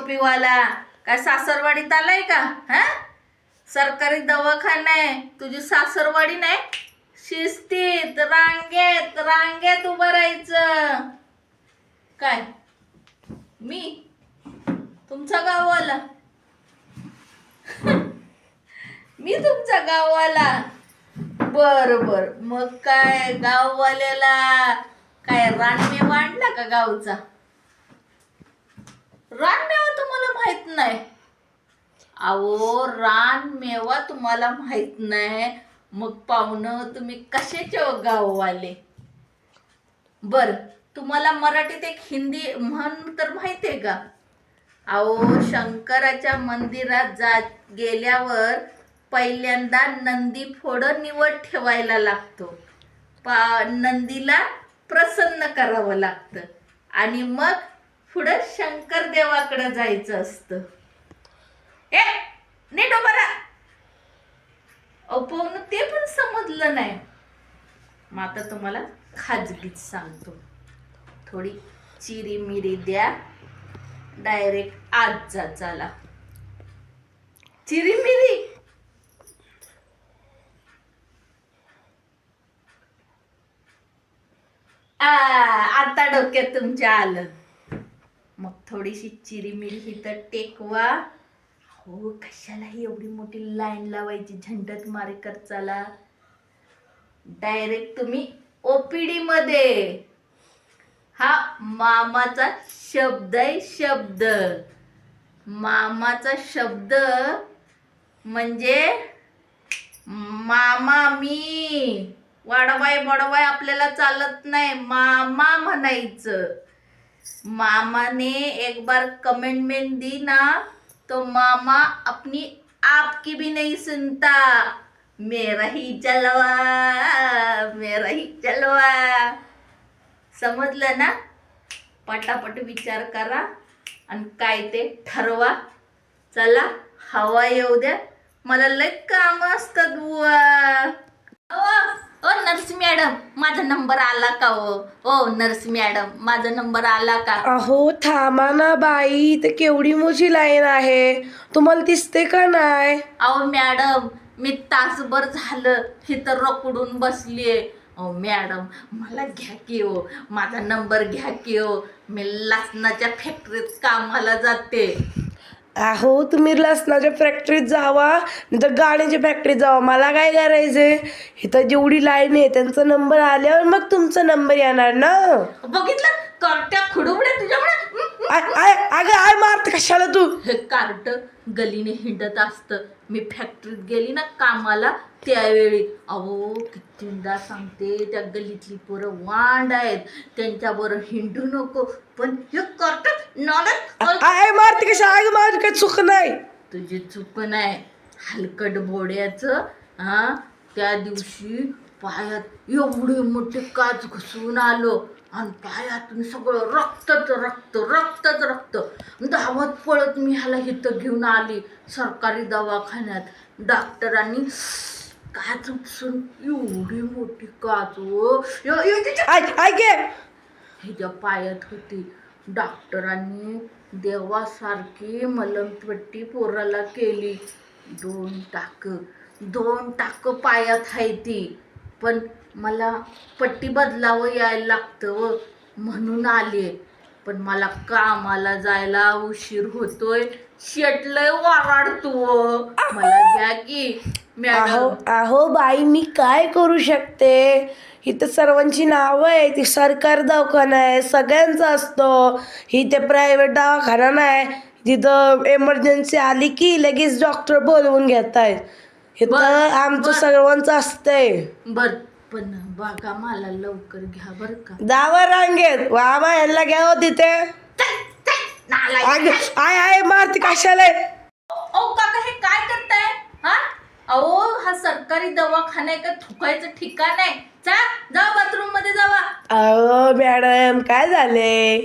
टोपीवाला काय सासरवाडीत आलाय का? हा, सरकारी दवाखाना आहे, तुझी सासरवाडी नाही. शिस्तीत रांगेत रांगेत उभं राहायचं. काय मी तुमचा गाववाला? मी तुमचा गाववाला? बर बर, मग काय गाववाल्याला काय रानमेवा आणला का गावचा? रानमेवा तुम्हाला माहित नाही? अहो, रानमेवा तुम्हाला माहित नाही मग पाहुणं तुम्ही कशाचे गाववाले? बर, तुम्हाला मराठीत एक हिंदी म्हण तर माहितीये का? अहो, शंकराच्या मंदिरात गेल्यावर पहिल्यांदा नंदी फोडं निवड ठेवायला लागतो. नंदीला प्रसन्न करावं लागतं आणि मग पुढं शंकर देवाकडे जायचं असतं. नीट उभा राहा. पाहुणं ते पण समजलं नाही. मग आता तुम्हाला खाजगीत सांगतो. थोडी चिरी मिरी द्या, डायरेक्ट आज जा. चला, चिरी मिरी. आता डोक्यात तुमच्या आलं. मग थोडीशी चिरी मिरी इथं टेकवा. हो, कशालाही एवढी मोठी लाईन लावायची, झंझट मारे कर. चला, डायरेक्ट तुम्ही ओपीडी मध्ये. हा मामाचा शब्द आहे, शब्द. मामाचा शब्द म्हणजे मामा. मी वाडवाय बडवाय आपल्याला चालत नाही, मामा म्हणायचं. मामाने एक बार कमेंटमेंट दी ना, तो मामा अपनी आपकी भी नहीं सुनता. मेरा ही चलवा, मेरा ही चलवा. समजलं ना? पटापट विचार करा आणि काय ते ठरवा. चला, हवा येऊ द्या, मला लय काम असतात बुवा. ओ नर्स मॅडम, माझा नंबर आला का? ओ नर्स मॅडम, माझा नंबर आला का? अहो थांबा ना बाई, तर केवढी मोठी लाईन आहे, तुम्हाला दिसते का नाही? अहो मॅडम, मी तासभर झालं इथं रखडून बसलीये. अहो मॅडम, मला घ्या की हो, माझा नंबर घ्या की हो. मी लसणाच्या फॅक्टरीत कामाला जाते. अहो तुम्ही लसणाच्या फॅक्टरीत जावा, नाही तर गाण्याच्या फॅक्टरीत जावा, मला काय करायचंय? इथं जेवढी लाईन आहे त्यांचा नंबर आल्यावर मग तुमचा नंबर येणार ना. बघितलं, करट्या खुडुबड्या तुझ्यामुळे. अगं आय मारत कशाला तू? हे कार्ट गलीने हिंडत असतं. मी फॅक्टरीत गेली ना कामाला त्यावेळी, अहो कितींदा सांगते, त्या गलीतली पोरं वांड आहेत, त्यांच्याबरोबर हिंडू नको. पण हे कार्ट नालायक. आय मारते कशा? अगं माझी काही चूक नाही. तुझी चूक नाही, हलकट बोड्याचं. हा, त्या दिवशी पायात एवढे मोठे काच घुसवून आलो आणि पायातून सगळं रक्तच रक्त रक्तच रक्त. धावत पळत मी ह्याला इथं घेऊन आली सरकारी दवाखान्यात. डॉक्टरांनी काच उपसून, एवढी मोठी काच ह्याच्या पायात होती. डॉक्टरांनी देवासारखी मलमपट्टी पोराला केली. 2 टाक पायात आहे ती. पण मला पट्टी बदलावं यायला लागतं म्हणून आले. पण मला कामाला जायला उशीर होतोय. शेटलय वराडतो. मला घ्या की मॅडम. अहो बाई, मी काय करू शकते? इथं सर्वांची नावं आहे. ती सरकारी दवाखाना आहे, सगळ्यांचा असतो. इथे प्रायव्हेट दवाखाना नाही, तिथं एमर्जन्सी आली की लगेच डॉक्टर बोलवून घेतायत. इथं आमचं सर्वांचं असतंय. बर, पण बघा मला लवकर घ्या बर का. दावा रांगेत वाबा यांना घ्या तिथे. आय मारती कशाला? ओ काका, हे काय करताय? हा, अहो हा सरकारी दवाखाना आहे का थुकायचं ठिकाण आहे? जा बाथरूम मध्ये जावा. अहो मॅडम, काय झाले?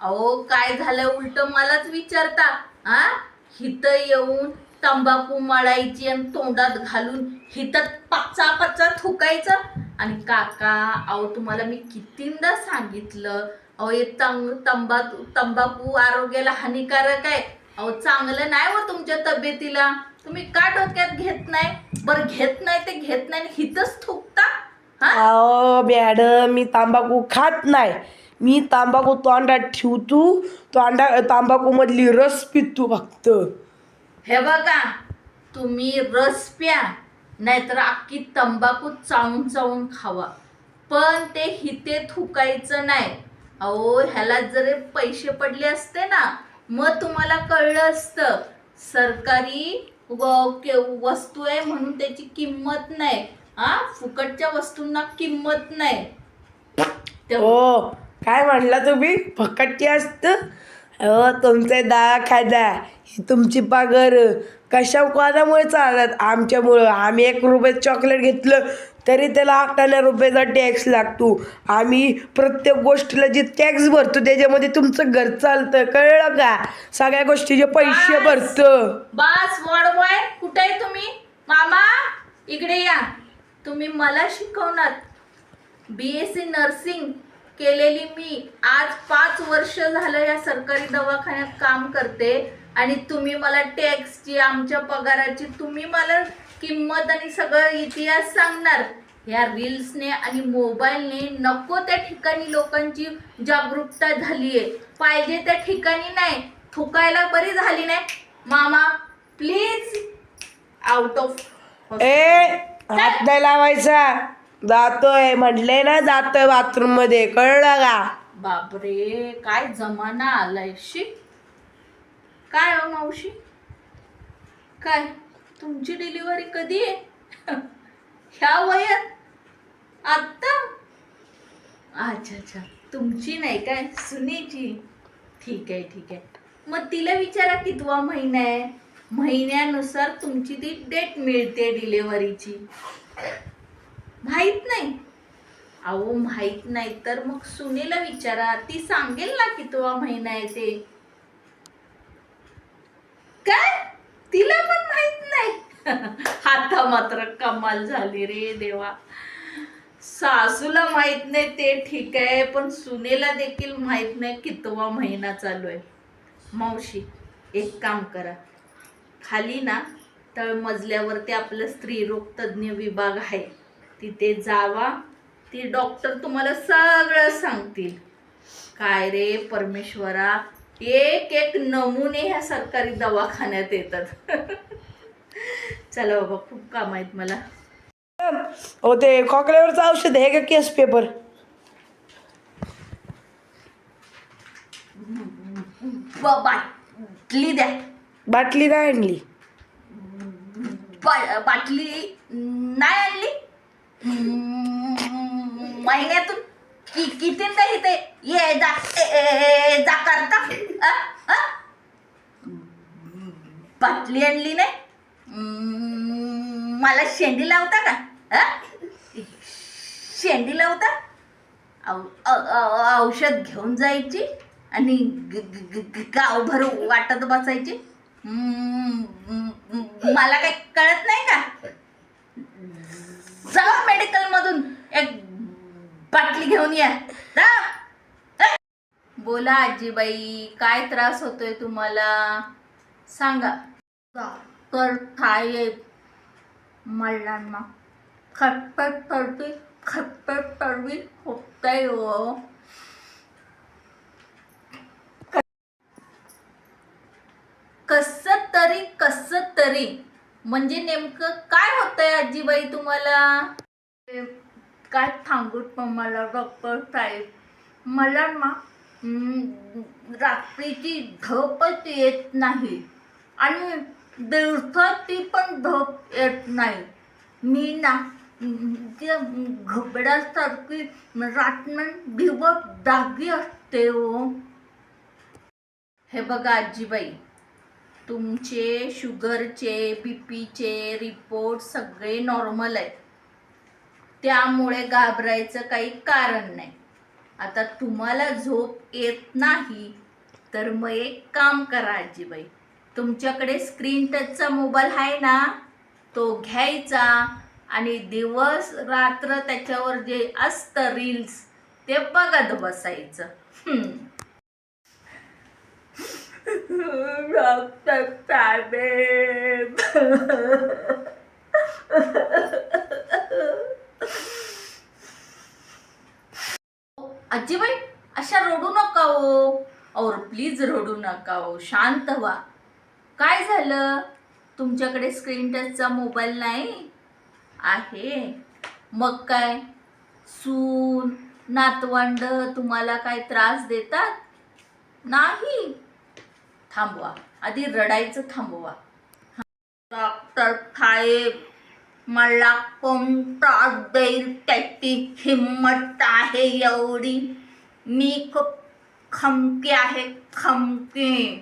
अहो काय झालं उलट मलाच विचारता? हा, हिथं येऊन तंबाखू मळायची आणि तोंडात घालून हिथं पच्चा थुकायचं. आणि काका, अहो तुम्हाला मी कितींदा सांगितलं, अहो हे तंबाखू आरोग्याला हानिकारक आहे. अहो चांगलं नाही हो तुमच्या तब्येतीला. तुम्ही का डोक्यात घेत नाही? बरं घेत नाही ते घेत नाही, हिथंच थुकता. हा अहो मॅडम, मी तांबाखू खात नाही. मी तांबाखू तोंडात ठेवतो, तांबाखू मधली रस पितो फक्त. हे बघा, तुम्ही रस प्या नाहीतर अख्खी तंबाखू चावून चावून खावा, पण ते हिते थुकायचं नाही. अहो ह्याला जर पैसे पडले असते ना, मग तुम्हाला कळलं असतं सरकारी वस्तू आहे म्हणून त्याची किंमत नाही. हा फुकटच्या वस्तूंना किंमत नाही. हो, काय म्हणला तुम्ही? फकटची असतं? हो, तुमचे दवाखाना ही तुमची पगार कशा कोणामुळे चालत? आमच्यामुळं. आम्ही 1 रुपये चॉकलेट घेतलं तरी त्याला 18 रुपयाचा टॅक्स लागतो. आम्ही प्रत्येक गोष्टीला जे टॅक्स भरतो त्याच्यामध्ये तुमचं घर चालतं, कळलं का? सगळ्या गोष्टीचे पैसे भरतं. बस वडवाय, कुठे आहे तुम्ही? मामा इकडे या. तुम्ही मला शिकवणार. BSc नर्सिंग केलेली मी आज 5 वर्ष झालं या सरकारी दवाखान्यात काम करते आणि तुम्ही मला टॅक्सची, आमच्या पगाराची तुम्ही मला किंमत आणि सगळं इतिहास सांगणार. ह्या रील्सने आणि मोबाईलने नको त्या ठिकाणी लोकांची जागरूकता झाली आहे. पाहिजे त्या ठिकाणी नाही, थुकायला बरी झाली नाही. मामा प्लीज आउट ऑफ. हात नाही लावायचा. जातोय म्हटले ना, जातोय बाथरूम मध्ये, कळलं का? बापरे, काय जमाना आलाय. काय हो मावशी, काय तुमची डिलिव्हरी कधी आहे? ह्या वयात? आत्ता? अच्छा अच्छा, तुमची नाही काय, सुनेची. ठीक आहे. मग तिला विचारा कितवा महिना आहे. महिन्यानुसार तुमची ती डेट मिळते डिलिव्हरीची. माहित नाही? अहो माहित नाही तर मग सुनेला विचारा, ती सांगेल ना कितवा महिना आहे ते. काय तिला पण माहित नाही? आता मात्र कमाल झाली रे देवा. सासूला माहित नाही ते ठीक आहे, पण सुनेला देखील माहित नाही कितवा महिना चालू आहे. मावशी एक काम करा, खाली ना तळमजल्यावरती आपलं स्त्रीरोग तज्ज्ञ विभाग आहे, तिथे जावा. ती डॉक्टर तुम्हाला सगळं सांगतील. काय रे परमेश्वरा, एक नमुने ह्या सरकारी दवाखान्यात येतात. चला बाबा, खूप काम आहेत मला. हो, ते खोकल्यावरचं औषध आहे का? केस पेपर बाटली द्या. बाटली नाही आणली? बाटली नाही आणली? महिन्यातून कितींदा इथे ये जा करता? बाटली आणली नाही? मला शेंडी लावता का? शेंडी लावता? औषध घेऊन जायची आणि गावभर वाटत बसायची. मला काही कळत नाही का? जा मेडिकल मधून एक बाटली घेऊन या. बोला आजीबाई, काय त्रास होतोय तुम्हाला? सांगा. तर काय मल्लांना खटपट पडवी होतंय हो. कसं तरी म्हणजे नेमकं काय होतंय आजीबाई तुम्हाला? काय सांगू तुम्हाला डॉक्टर साहेब, मला ना रात्रीची झोपच येत नाही आणि दिवसाची पण झोप येत नाही. मी ना घबड्यासारखी रात्र दिवस जागी असते हो. हे बघा आजीबाई, तुमचे शुगरचे, BPचे रिपोर्ट सगळे नॉर्मल आहेत, त्यामुळे घाबरायचं काही कारण नाही. आता तुम्हाला झोप येत नाही तर मग एक काम करा आजीबाई, तुमच्याकडे स्क्रीन टचचा मोबाईल आहे ना, तो घ्यायचा आणि दिवस रात्र त्याच्यावर जे असतं रील्स ते बघत बसायचं. डॉक्टर साहेब. आजीबाई अशा रडू नका हो. और प्लीज रडू नका हो, शांत व्हा. काय झालं? तुमच्याकडे स्क्रीन टचचा मोबाईल नाही आहे? मग काय, सून नातवंड तुम्हाला काय त्रास देतात? नाही. थांबवा, आधी रडायचं थांबवा. डॉक्टर साहेब, मला कोण त्रास देईल त्याची हिंमत आहे एवढी? मी खूप खमकी आहे, खमकी.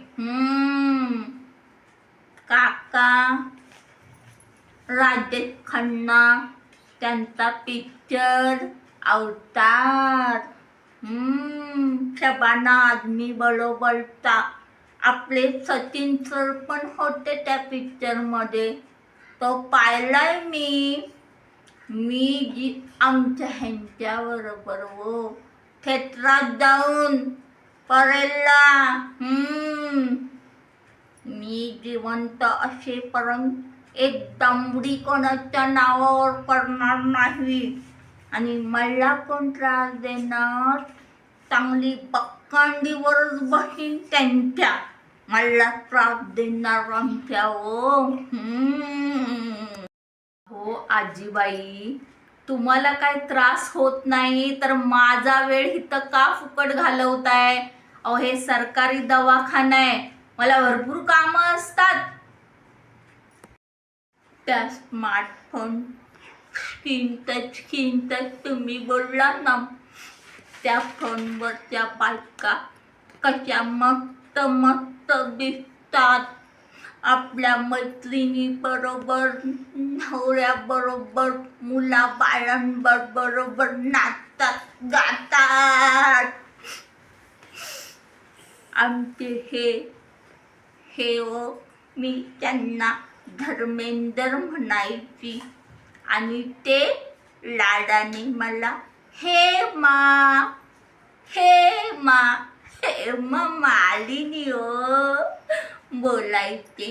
काका राजेश खन्ना, त्यांचा पिक्चर अवतार. शबाना आझमी बरोबरचा. आपले सचिन सर पण होते त्या पिक्चरमध्ये. तो पाहिलाय मी जी आमच्या ह्यांच्याबरोबर हो थिएटरात जाऊन परेला. मी जिवंत असेपर्यंत एक दमडी कोणाच्या नावावर करणार नाही. आणि मला कोण त्रास देणार? चांगली बक्कांडीवरच बसीन त्यांच्या. मला त्रास देणार आमच्या हो आजीबाई, तुम्हाला काय त्रास होत नाही तर माझा वेळ इथं का फुकट घालवताय? अहो हे सरकारी दवाखाना आहे, मला भरपूर कामं असतात. त्या स्मार्टफोन स्क्रीन टच तुम्ही बोलला ना, त्या फोनवरच्या बायका कशा मस्त मस्त दिसतात. आपल्या मैत्रिणी बरोबर, नवऱ्याबरोबर, मुलाबाळांबरोबर नाचतात, गातात. आमचे हे मी त्यांना धर्मेंद्र म्हणायची आणि ते लाडाने मला हेमा मालिनी हो बोलायचे.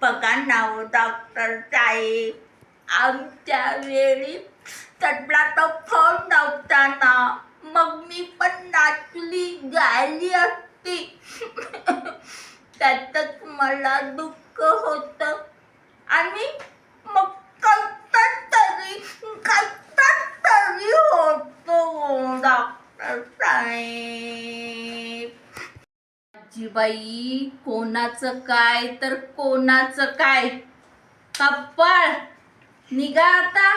बघा नाव डॉक्टर साहेब, आमच्या वेळी तटला तो फोन नव्हता ना, मग मी पण नाचली गायली असती. त्यातच मला दुःख होतं. आणि मग कष्टात तरी होतो डॉक्टर साहेब. आजीबाई, कोणाचं काय तर कोणाचं काय, कपाळ. निघा आता.